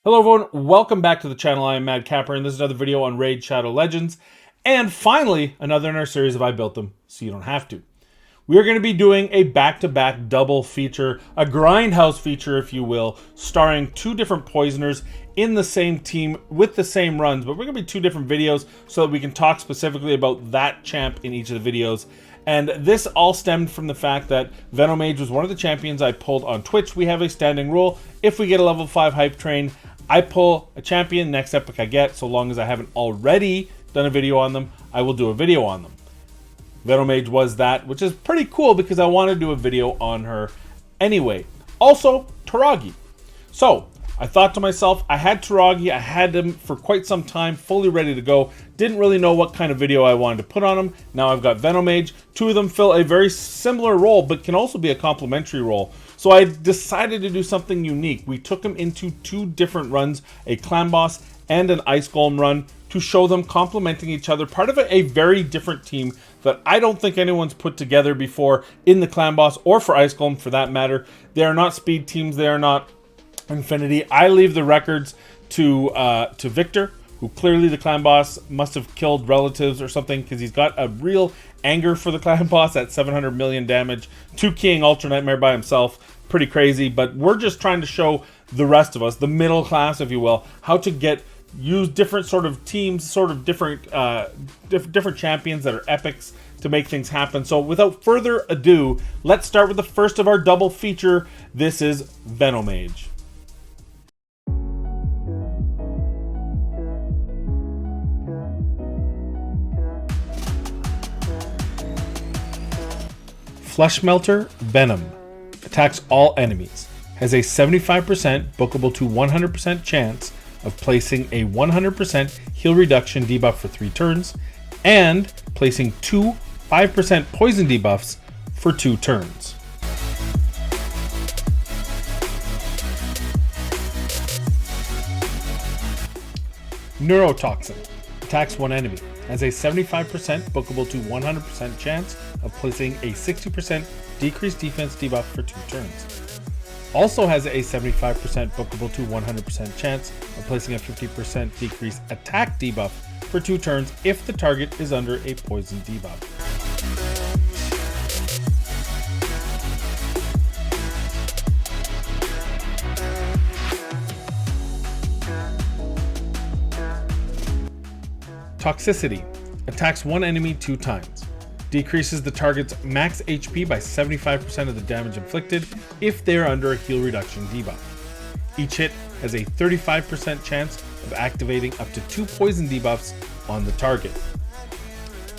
Hello everyone, welcome back to the channel. I am Mad Capper, and this is another video on Raid Shadow Legends. And finally, another in our series of I Built Them, so you don't have to. We are going to be doing a back-to-back double feature, a grindhouse feature if you will, starring two different poisoners in the same team with the same runs. But we're going to be two different videos so that we can talk specifically about that champ in each of the videos. And this all stemmed from the fact that Venomage was one of the champions I pulled on Twitch. We have a standing rule. If we get a level 5 hype train, I pull a champion, next epic I get, so long as I haven't already done a video on them, I will do a video on them. Venomage was that, which is pretty cool because I want to do a video on her anyway. Also, Toragi. So, I thought to myself, I had Toragi, I had him for quite some time, fully ready to go. Didn't really know what kind of video I wanted to put on him. Now I've got Venomage. Two of them fill a very similar role, but can also be a complementary role. So I decided to do something unique. We took them into two different runs, a clan boss and an ice golem run, to show them complementing each other. Part of a very different team that I don't think anyone's put together before in the clan boss or for ice golem for that matter. They are not speed teams. They are not Infinity. I leave the records to Victor, who clearly the clan boss must have killed relatives or something, because he's got a real anger for the clan boss at 700 million damage. 2 keying Ultra Nightmare by himself. Pretty crazy, but we're just trying to show the rest of us, the middle class, if you will, how to use different sort of teams, sort of different champions that are epics to make things happen. So without further ado, let's start with the first of our double feature. This is Venomage. Flesh Melter Venom attacks all enemies, has a 75% bookable to 100% chance of placing a 100% heal reduction debuff for 3 turns, and placing 2 5% poison debuffs for 2 turns. Neurotoxin attacks one enemy, has a 75% bookable to 100% chance of placing a 60% decreased defense debuff for 2 turns. Also has a 75% bookable to 100% chance of placing a 50% decreased attack debuff for 2 turns if the target is under a poison debuff. Toxicity attacks one enemy 2 times. Decreases the target's max HP by 75% of the damage inflicted if they are under a heal reduction debuff. Each hit has a 35% chance of activating up to 2 poison debuffs on the target.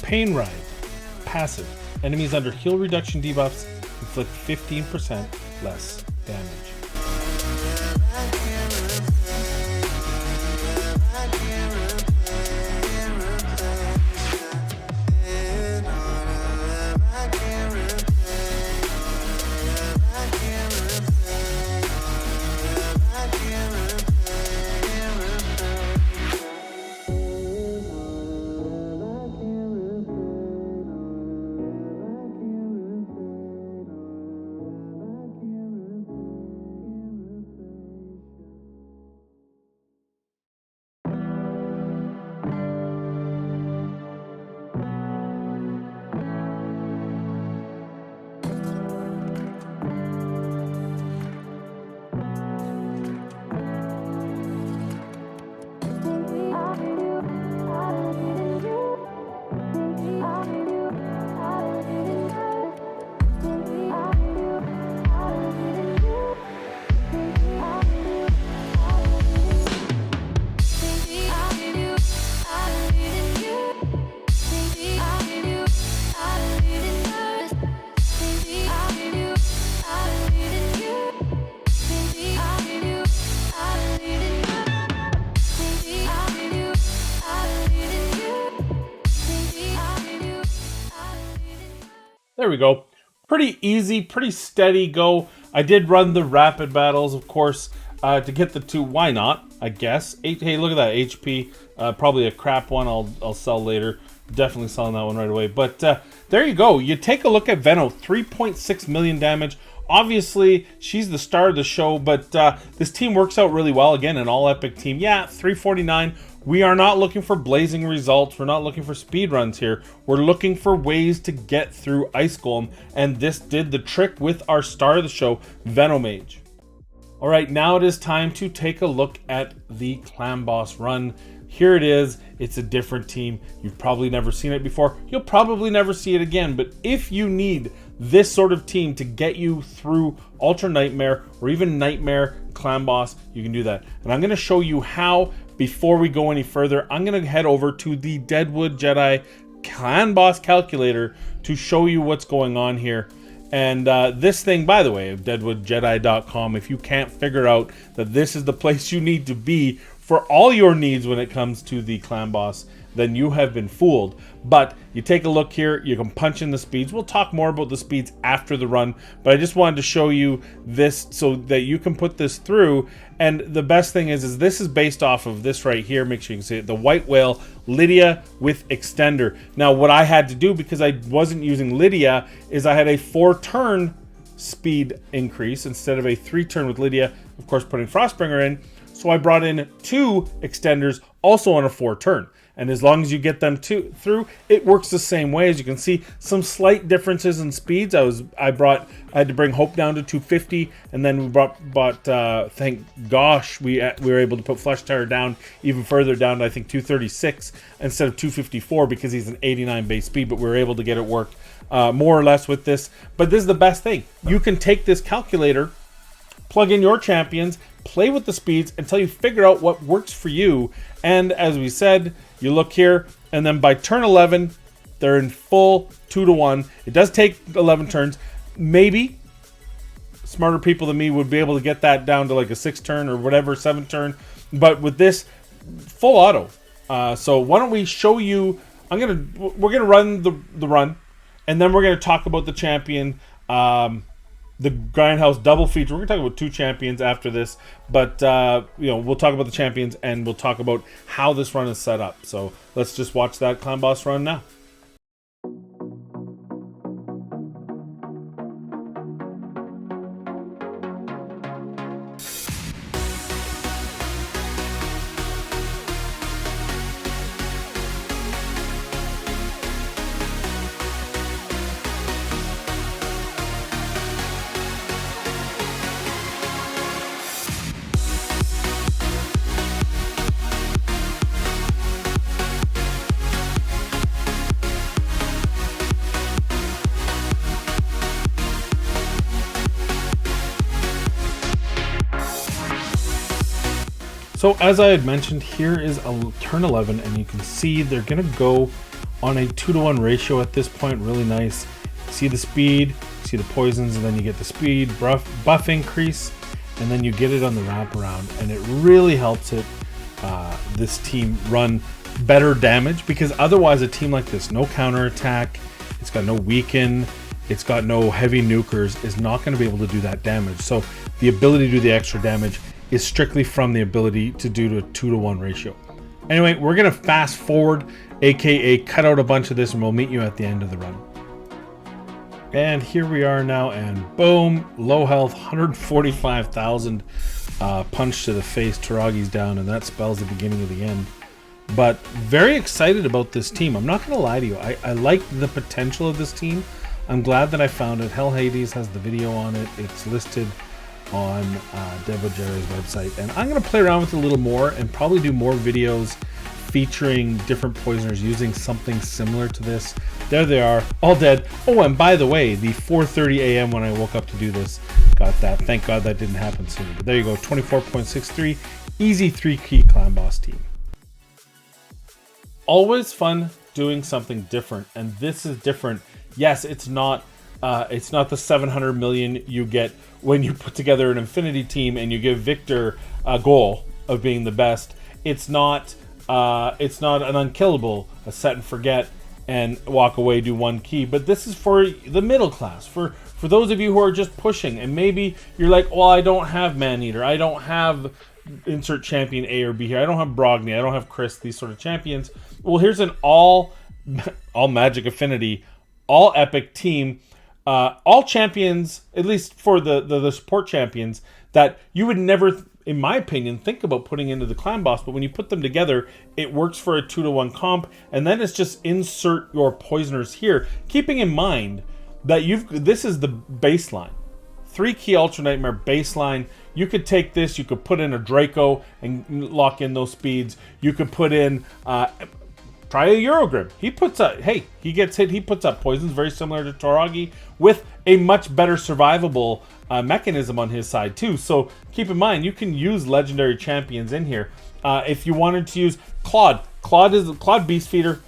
Pain Ride passive. Enemies under heal reduction debuffs inflict 15% less damage. There we go. Pretty easy, pretty steady go. I did run the rapid battles, of course, to get the 2. Why not? I guess. Hey, look at that HP. Probably a crap one. I'll sell later. Definitely selling that one right away. But there you go. You take a look at Venom. 3.6 million damage. obviously, she's the star of the show, but this team works out really well. Again, an all-epic team. Yeah, 349. We are not looking for blazing results. We're not looking for speed runs here. We're looking for ways to get through Ice Golem, and this did the trick with our star of the show, Venomage. All right, now it is time to take a look at the Clan Boss run. Here it is. It's a different team. You've probably never seen it before. You'll probably never see it again. But if you need this sort of team to get you through Ultra Nightmare or even Nightmare Clan Boss, you can do that. And I'm going to show you how. Before we go any further, I'm going to head over to the Deadwood Jedi Clan Boss calculator to show you what's going on here. And this thing, by the way, deadwoodjedi.com, if you can't figure out that this is the place you need to be for all your needs when it comes to the Clan Boss, then you have been fooled. But you take a look here, you can punch in the speeds. We'll talk more about the speeds after the run, but I just wanted to show you this so that you can put this through. And the best thing is this is based off of this right here. Make sure you can see it, the White Whale Lydia with Extender. Now, what I had to do, because I wasn't using Lydia, is I had a 4-turn speed increase instead of a 3-turn with Lydia, of course, putting Frostbringer in. So I brought in 2 extenders also on a 4-turn. And as long as you get them through, it works the same way. As you can see, some slight differences in speeds. I had to bring Hope down to 250, and then we brought thank gosh we were able to put Flesh Terror down even further, down to I think 236 instead of 254 because he's an 89 base speed. But we were able to get it work more or less with this. But this is the best thing. You can take this calculator, plug in your champions, play with the speeds until you figure out what works for you. And as we said, you look here, and then by turn 11, they're in full 2-to-1. It does take 11 turns. Maybe smarter people than me would be able to get that down to like a 6-turn or whatever, 7-turn. But with this, full auto. So why don't we show you? We're gonna run the run, and then we're gonna talk about the champion. The Grindhouse double feature. We're going to talk about 2 champions after this, but we'll talk about the champions and we'll talk about how this run is set up. So let's just watch that Clan Boss run now. So as I had mentioned, here is a turn 11, and you can see they're going to go on a 2-to-1 ratio at this point. Really nice. See the speed, see the poisons, and then you get the speed buff increase, and then you get it on the wraparound, and it really helps this team run better damage, because otherwise a team like this, no counterattack, it's got no weaken, it's got no heavy nukers, is not going to be able to do that damage. So the ability to do the extra damage is strictly from the ability to do a 2-to-1 ratio. Anyway, we're going to fast forward, aka cut out a bunch of this, and we'll meet you at the end of the run. And here we are now, and boom, low health, 145,000 punch to the face. Toragi's down, and that spells the beginning of the end. But very excited about this team. I'm not going to lie to you. I like the potential of this team. I'm glad that I found it. Hell Hades has the video on it. It's listed on Deadwood Jedi's website, and I'm going to play around with it a little more and probably do more videos featuring different poisoners using something similar to this. There they are, all dead. Oh, and by the way, the 4:30 a.m. when I woke up to do this, got that. Thank God that didn't happen sooner. But there you go, 24.63, easy 3-key Clan Boss team. Always fun doing something different, and this is different. Yes, it's not the 700 million you get when you put together an Infinity team and you give Victor a goal of being the best. It's not an unkillable, a set and forget and walk away, do 1 key. But this is for the middle class, for those of you who are just pushing, and maybe you're like, well, I don't have Maneater, I don't have insert champion A or B here, I don't have Brogni, I don't have Chris, these sort of champions. Well, here's an all magic affinity, all epic team. all champions, at least for the support champions, that you would never, in my opinion, think about putting into the clan boss, but when you put them together, it works for a 2-to-1 comp, and then it's just insert your poisoners here, keeping in mind that this is the baseline. 3 key Ultra Nightmare baseline. You could take this, you could put in a Draco and lock in those speeds. You could put in, try a Eurogrim. He puts up, hey, he gets hit, he puts up poisons, very similar to Toragi, with a much better survivable mechanism on his side too. So keep in mind, you can use legendary champions in here. If you wanted to use Claude Beast Feeder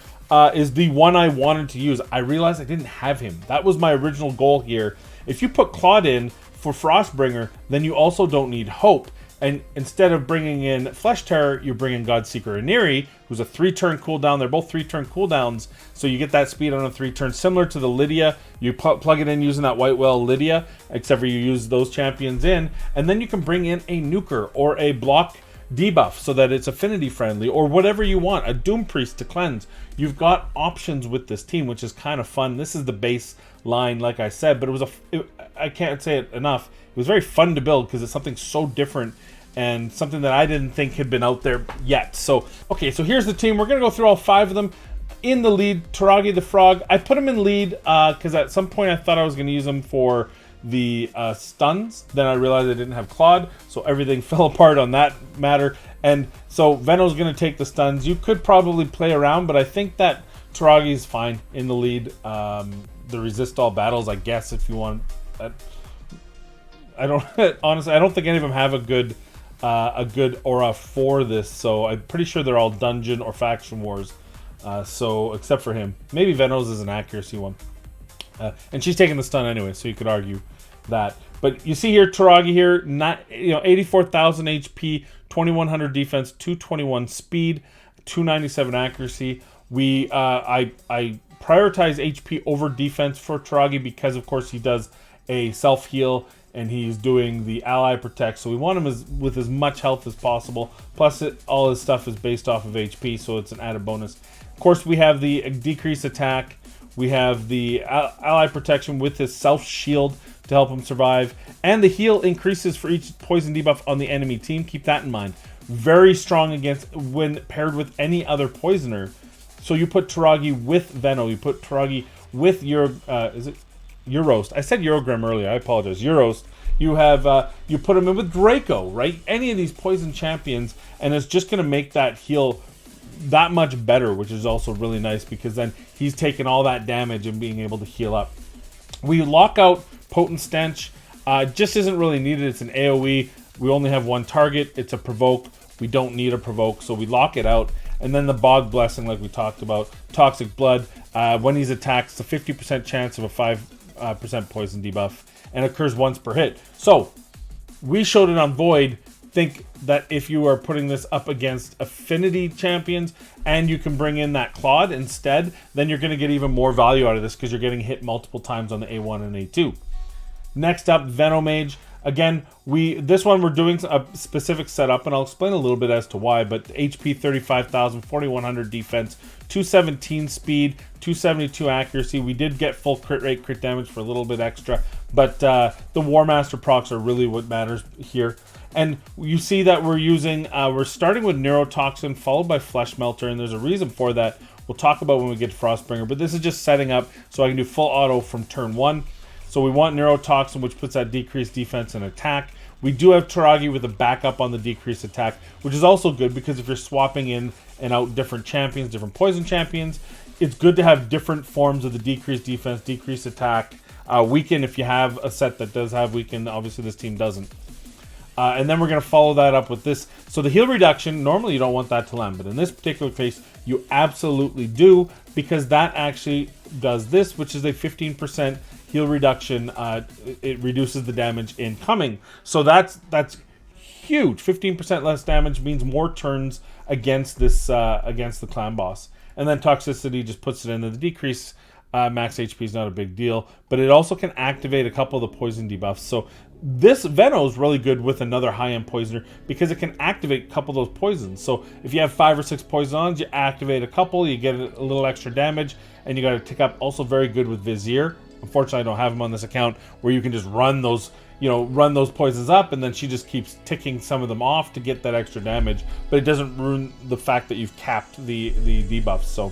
is the one I wanted to use. I realized I didn't have him. That was my original goal here. If you put Claude in for Frostbringer, then you also don't need Hope. And instead of bringing in Flesh Terror, you bring in Godseeker Aniri, who's a 3-turn cooldown. They're both 3-turn cooldowns, so you get that speed on a 3-turn, similar to the Lydia. You plug it in using that White Whale Lydia, except for you use those champions in, and then you can bring in a Nuker or a block debuff so that it's affinity friendly, or whatever you want, a Doom Priest to cleanse. You've got options with this team, which is kind of fun. This is the base line, like I said, but I can't say it enough. It was very fun to build because it's something so different and something that I didn't think had been out there yet. So, okay, so here's the team. We're going to go through all 5 of them. In the lead, Toragi the Frog. I put him in lead because at some point I thought I was going to use him for the stuns. Then I realized I didn't have Claude, so everything fell apart on that matter. And so Veno's going to take the stuns. You could probably play around, but I think that Toragi's fine in the lead. The resist all battles, I guess, if you want. I don't honestly. I don't think any of them have a good aura for this. So I'm pretty sure they're all dungeon or faction wars. So except for him, maybe Venom's is an accuracy one, and she's taking the stun anyway. So you could argue that. But you see here, Toragi here, 84,000 HP, 2,100 defense, 221 speed, 297 accuracy. I prioritize HP over defense for Toragi because, of course, he does a self heal and he's doing the ally protect. So we want him with as much health as possible. Plus, all his stuff is based off of HP, so it's an added bonus. Of course, we have the decreased attack. We have the ally protection with his self shield to help him survive, and the heal increases for each poison debuff on the enemy team. Keep that in mind. Very strong against when paired with any other poisoner. So you put Toragi with Veno. You put Toragi with is it Eurost? I said Eurogrim earlier. I apologize. Eurost. You have you put him in with Draco, right? Any of these poison champions, and it's just going to make that heal that much better, which is also really nice because then he's taking all that damage and being able to heal up. We lock out Potent Stench. Just isn't really needed. It's an AoE. We only have one target. It's a provoke. We don't need a provoke, so we lock it out. And then the Bog Blessing, like we talked about. Toxic Blood. When he's attacked, it's a 50% chance of a 5% poison debuff, and occurs once per hit. So we showed it on Void. Think that if you are putting this up against affinity champions and you can bring in that Claude instead, then you're going to get even more value out of this because you're getting hit multiple times on the A1 and A2. Next up, Venomage. Again, this one we're doing a specific setup, and I'll explain a little bit as to why, but HP 35,000, 4,100 defense, 217 speed, 272 accuracy. We did get full crit rate, crit damage for a little bit extra, but the War Master procs are really what matters here. And you see that we're starting with Neurotoxin, followed by Flesh Melter, and there's a reason for that. We'll talk about when we get to Frostbringer, but this is just setting up so I can do full auto from turn 1. So we want Neurotoxin, which puts that decreased defense and attack. We do have Toragi with a backup on the decreased attack, which is also good because if you're swapping in and out different champions, different poison champions, it's good to have different forms of the decreased defense, decreased attack, weaken if you have a set that does have weaken. Obviously, this team doesn't. And then we're going to follow that up with this. So the heal reduction, normally you don't want that to land, but in this particular case, you absolutely do, because that actually does this, which is a 15% heal reduction. It reduces the damage incoming. So that's huge. 15% less damage means more turns against this against the clan boss. And then toxicity just puts it into the decrease. Max HP is not a big deal, but it also can activate a couple of the poison debuffs. So this Veno is really good with another high-end poisoner because it can activate a couple of those poisons. So if you have 5 or 6 poisons, you activate a couple, you get a little extra damage, and you got to tick up. Also very good with Vizier. Unfortunately, I don't have them on this account where you can just run those, run those poisons up, and then she just keeps ticking some of them off to get that extra damage. But it doesn't ruin the fact that you've capped the debuffs. So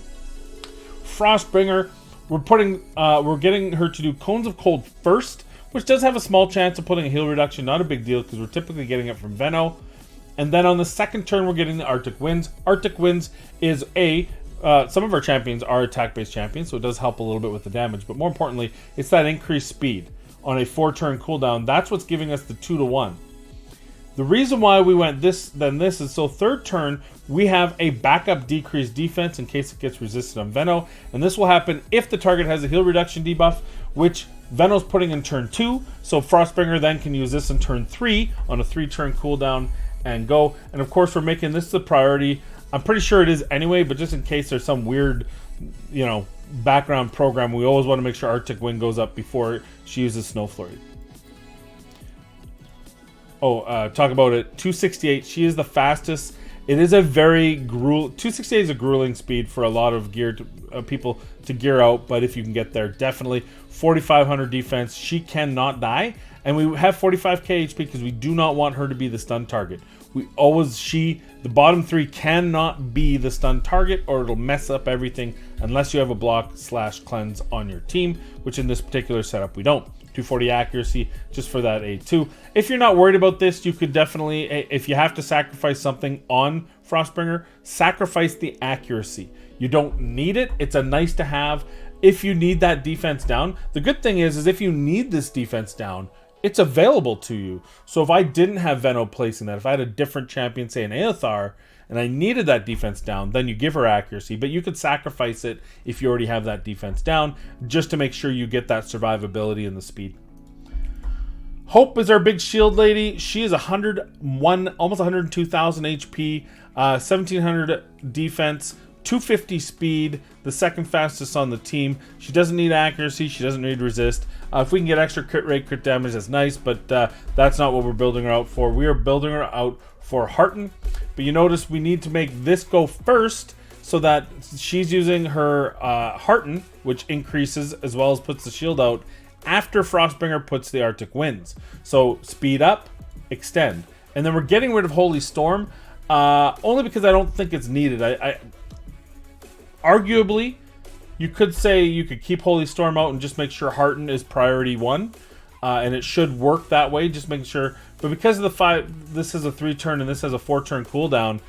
Frostbringer, we're getting her to do Cones of Cold first, which does have a small chance of putting a heal reduction. Not a big deal because we're typically getting it from Veno. And then on the second turn, we're getting the Arctic Winds. Arctic Winds is some of our champions are attack-based champions, so it does help a little bit with the damage. But more importantly, it's that increased speed on a 4-turn cooldown. That's what's giving us the 2-to-1. The reason why we went this is so third turn, we have a backup decreased defense in case it gets resisted on Veno. And this will happen if the target has a heal reduction debuff, which Veno's putting in turn 2. So Frostbringer then can use this in turn 3 on a 3-turn cooldown and go. And of course, we're making this the priority. I'm pretty sure it is anyway, but just in case there's some weird, background program, we always want to make sure Arctic Wind goes up before she uses Snow Flurry. Talk about it. 268. She is the fastest. It is a very 268 is a grueling speed for a lot of people to gear out, but if you can get there, definitely. 4,500 defense. She cannot die, and we have 45k HP because we do not want her to be the stun target. The bottom 3 cannot be the stun target, or it'll mess up everything unless you have a block/cleanse on your team, which in this particular setup we don't. 240 accuracy just for that A2. If you're not worried about this, you could definitely, if you have to sacrifice something on Frostbringer, sacrifice the accuracy. You don't need it. It's a nice to have if you need that defense down. The good thing is if you need this defense down, it's available to you. So if I didn't have Veno placing that, if I had a different champion, say an Aethar, and I needed that defense down, then you give her accuracy, but you could sacrifice it if you already have that defense down, just to make sure you get that survivability and the speed. Hope is our big shield lady. She is 101, almost 102,000 HP, 1,700 defense, 250 speed, the second fastest on the team. She doesn't need accuracy, she doesn't need resist. If we can get extra crit rate, crit damage, that's nice, but that's not what we're building her out for. We are building her out for Hearten, but you notice we need to make this go first so that she's using her Hearten, which increases as well as puts the shield out after Frostbringer puts the Arctic Winds. So speed up, extend. And then we're getting rid of Holy Storm, only because I don't think it's needed. Arguably, you could say you could keep Holy Storm out and just make sure Hearten is priority 1. And it should work that way, just making sure. But because of the 5, this is a 3-turn and this has a 4-turn cooldown,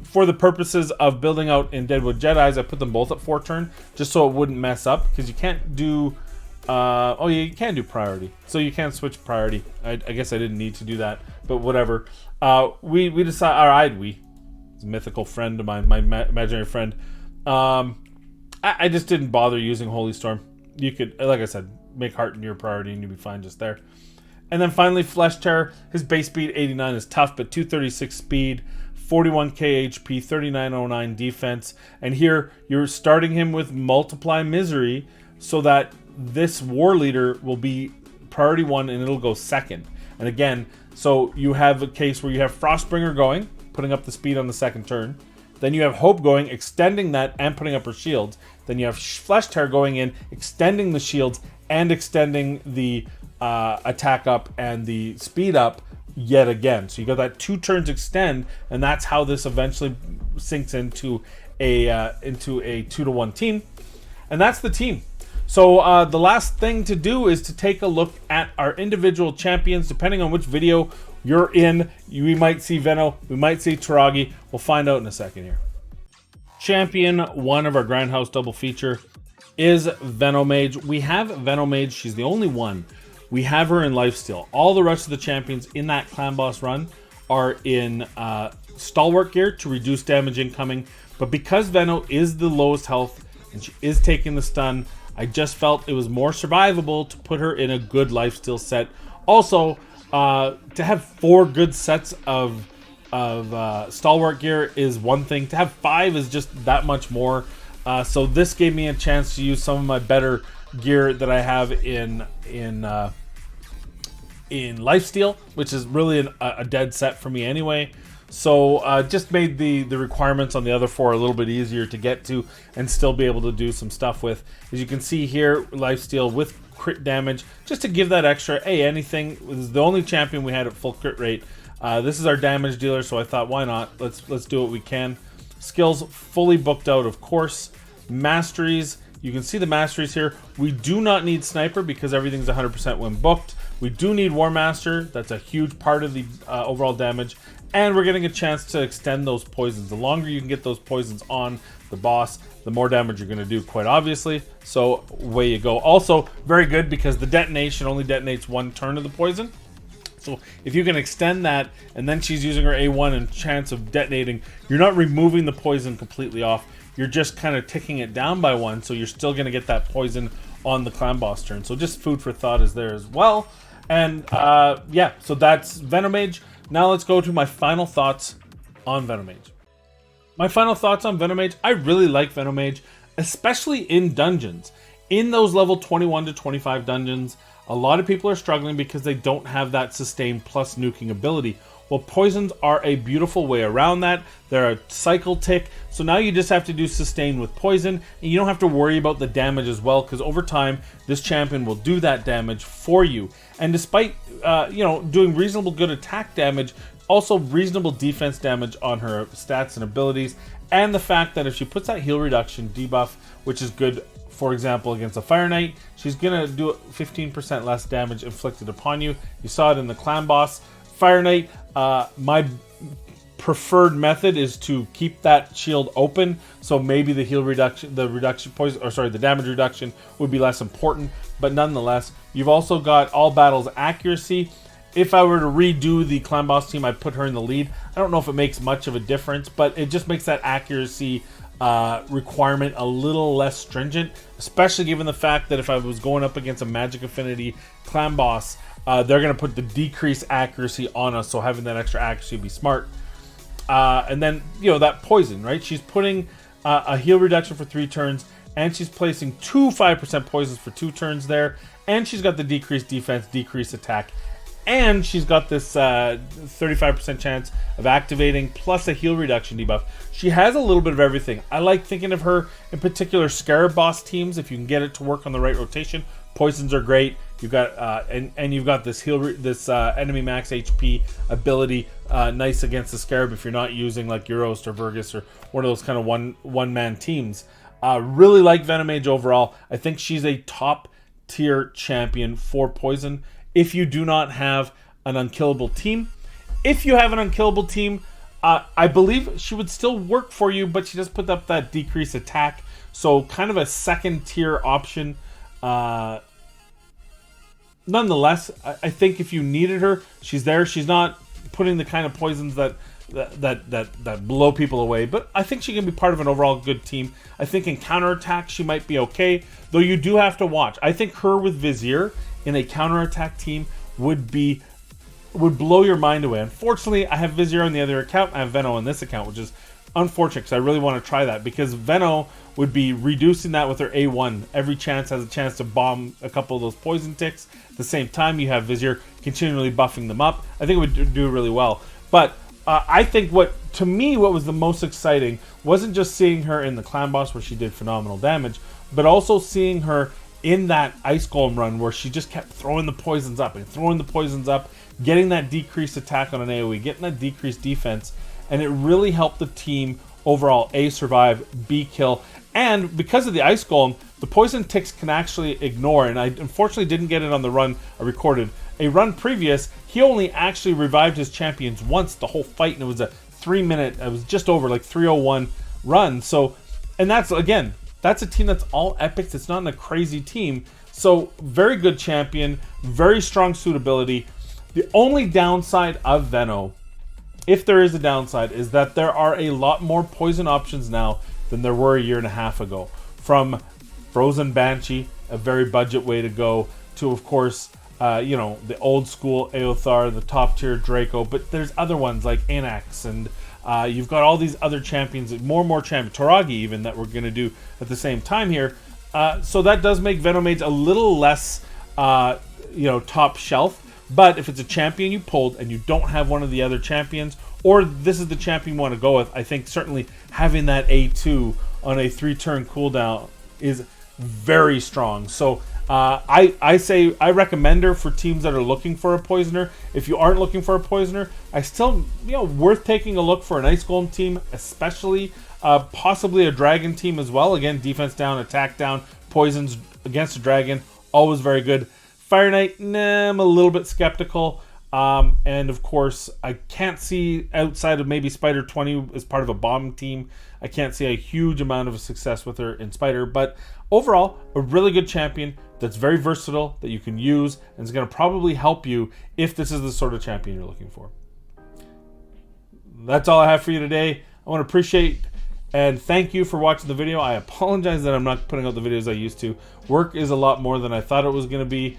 for the purposes of building out in Deadwood Jedis, I put them both at 4-turn, just so it wouldn't mess up, because you can't do, you can do priority. So you can't switch priority. I guess I didn't need to do that, but whatever. We decided, it's a mythical friend of mine, my imaginary friend. I just didn't bother using Holy Storm. You could, like I said, make Hearten your priority and you'll be fine just there. And then finally, Flesh Terror. His base speed 89 is tough, but 236 speed, 41k HP, 3909 defense. And here you're starting him with Multiply Misery so that this War Leader will be priority 1 and it'll go second. And again, so you have a case where you have Frostbringer going, putting up the speed on the second turn. Then you have Hope going, extending that and putting up her shields. Then you have Flesh Terror going in, extending the shields and extending the attack up and the speed up yet again. So you got that 2 turns extend, and that's how this eventually sinks into a 2-to-1 team. And that's the team. So the last thing to do is to take a look at our individual champions. Depending on which video you're in, we might see Veno, we might see Toragi. We'll find out in a second here. Champion 1 of our Grindhouse double feature is Venomage. We have Venomage. She's the only one. We have her in lifesteal. All the rest of the champions in that clan boss run are in stalwart gear to reduce damage incoming. But because Veno is the lowest health and she is taking the stun, I just felt it was more survivable to put her in a good lifesteal set. Also, to have 4 good sets of stalwart gear is one thing. To have 5 is just that much more. So this gave me a chance to use some of my better gear that I have in lifesteal, which is really a dead set for me anyway. So just made the requirements on the other 4 a little bit easier to get to and still be able to do some stuff with. As you can see here, lifesteal with crit damage, just to give that extra, hey, anything. This is the only champion we had at full crit rate. This is our damage dealer, so I thought, why not? Let's do what we can. Skills fully booked out, of course. Masteries, you can see the masteries here. We do not need sniper because everything's 100% when booked. We do need War Master. That's a huge part of the overall damage. And we're getting a chance to extend those poisons. The longer you can get those poisons on the boss, the more damage you're going to do, quite obviously. So away you go. Also, very good because the detonation only detonates 1 turn of the poison. So if you can extend that, and then she's using her A1 and chance of detonating, you're not removing the poison completely off. You're just kind of ticking it down by 1, so you're still going to get that poison on the clan boss turn. So just food for thought is there as well. And yeah, so that's Venomage. Now let's go to my final thoughts on Venomage. My final thoughts on Venomage, I really like Venomage, especially in dungeons. In those level 21 to 25 dungeons, a lot of people are struggling because they don't have that sustain plus nuking ability. Well, poisons are a beautiful way around that. They're a cycle tick, so now you just have to do sustain with poison, and you don't have to worry about the damage as well, because over time, this champion will do that damage for you. And despite, you know, doing reasonable good attack damage, also reasonable defense damage on her stats and abilities, and the fact that if she puts that heal reduction debuff, which is good, for example, against a Fire Knight, she's gonna do 15% less damage inflicted upon you. You saw it in the clan boss. Fire Knight, my preferred method is to keep that shield open, so maybe the heal reduction, the damage reduction would be less important, but nonetheless, you've also got all battles accuracy. If I were to redo the clan boss team, I'd put her in the lead. I don't know if it makes much of a difference, but it just makes that accuracy requirement a little less stringent, especially given the fact that if I was going up against a Magic Affinity clan boss, they're going to put the decreased accuracy on us, so having that extra accuracy would be smart. And then, you know, that poison, right? She's putting a heal reduction for 3 turns, and she's placing 2 5% poisons for 2 turns there, and she's got the decreased defense, decreased attack, and she's got this 35% chance of activating, plus a heal reduction debuff. She has a little bit of everything. I like thinking of her in particular Scarab boss teams, if you can get it to work on the right rotation. Poisons are great. You've got and you've got this enemy max HP ability, nice against the Scarab if you're not using like Euros or Vergus or one of those kind of one man teams. Really like Venomage overall. I think she's a top tier champion for poison. If you do not have an unkillable team, if you have an unkillable team, I believe she would still work for you, but she just put up that decreased attack, so kind of a second tier option. Nonetheless, I think if you needed her, she's there. She's not putting the kind of poisons that blow people away, but I think she can be part of an overall good team. I think in counterattack she might be okay, though you do have to watch. I think her with Vizier in a counterattack team would blow your mind away. Unfortunately, I have Vizier on the other account. I have Veno on this account, which is unfortunate because I really want to try that, because Veno would be reducing that with her A1. Every chance has a chance to bomb a couple of those poison ticks. At the same time, you have Vizier continually buffing them up. I think it would do really well. But I think what was the most exciting wasn't just seeing her in the clan boss where she did phenomenal damage, but also seeing her in that Ice Golem run where she just kept throwing the poisons up and throwing the poisons up, getting that decreased attack on an AoE, getting that decreased defense, and it really helped the team overall A, survive, B, kill. And because of the Ice Golem, the poison ticks can actually ignore, and I unfortunately didn't get it on the run I recorded. A run previous, he only actually revived his champions once the whole fight, and it was a 3-minute, it was just over like 3:01 run. So, and that's, again, that's a team that's all epics. It's not a crazy team. So, very good champion, very strong suitability. The only downside of Veno, if there is a downside, is that there are a lot more poison options now than there were a year and a half ago. From Frozen Banshee, a very budget way to go, to, of course, you know, the old school Eothar, the top tier Draco, but there's other ones like Anax, and you've got all these other champions, more and more champions, Toragi even, that we're going to do at the same time here. So that does make Venomage a little less, you know, top shelf. But if it's a champion you pulled and you don't have one of the other champions, or this is the champion you want to go with, I think certainly having that A2 on a 3-turn cooldown is very strong. So I say I recommend her for teams that are looking for a poisoner. If you aren't looking for a poisoner, I still, worth taking a look for an Ice Golem team, especially possibly a Dragon team as well. Again, defense down, attack down, poisons against a Dragon, always very good. Fire Knight, I'm a little bit skeptical. And of course, I can't see, outside of maybe Spider 20 as part of a bomb team, I can't see a huge amount of success with her in Spider. But overall, a really good champion that's very versatile, that you can use, and is going to probably help you if this is the sort of champion you're looking for. That's all I have for you today. I want to appreciate and thank you for watching the video. I apologize that I'm not putting out the videos I used to. Work is a lot more than I thought it was going to be.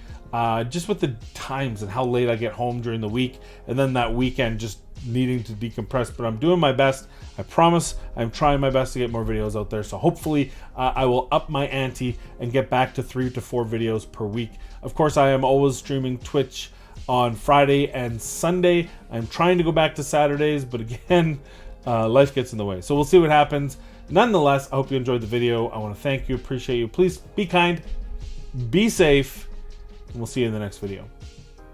Just with the times and how late I get home during the week, and then that weekend just needing to decompress. But I'm doing my best. I promise I'm trying my best to get more videos out there. So hopefully I will up my ante and get back to 3 to 4 videos per week. Of course, I am always streaming Twitch on Friday and Sunday. I'm trying to go back to Saturdays, but again, life gets in the way. So we'll see what happens. Nonetheless, I hope you enjoyed the video. I want to thank you, appreciate you. Please be kind, be safe, and we'll see you in the next video.